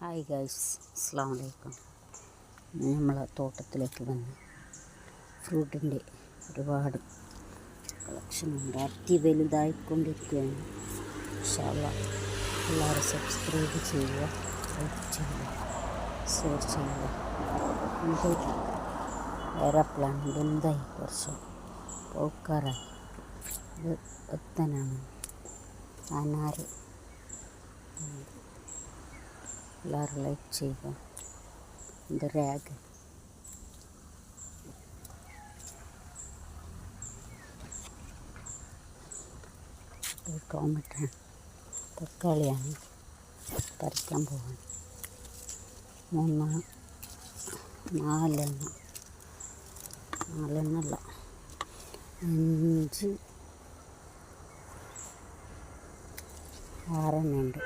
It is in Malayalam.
ഹായ് ഗൈസ്, അസ്സലാമു അലൈക്കും. നമ്മളെ തോട്ടത്തിലേക്ക് വന്ന് ഫ്രൂട്ടിൻ്റെ ഒരുപാട് കളക്ഷനുണ്ട്. വലുതായിക്കൊണ്ടിരിക്കുകയാണ്. ഇൻഷാ അല്ലാഹ് എല്ലാവരും സബ്സ്ക്രൈബ് ചെയ്യുക, ലൈക്ക് ചെയ്യുക, ഷെയർ ചെയ്യുക. ഇത് ഏറെപ്ലാണ് വലുതായി കുറച്ച് പൂക്കാറായി. ഇത് ഒത്തനാണ് അനാറ്. എല്ലാവരും ലൈക്ക് ചെയ്യുക. ഇത് റാഗ്. ഇത് ടൊമാറ്റോ, തക്കാളിയാണ്. പറിക്കാൻ പോവാണ്. നാലെണ്ണല്ല 5 6 ഉണ്ട്.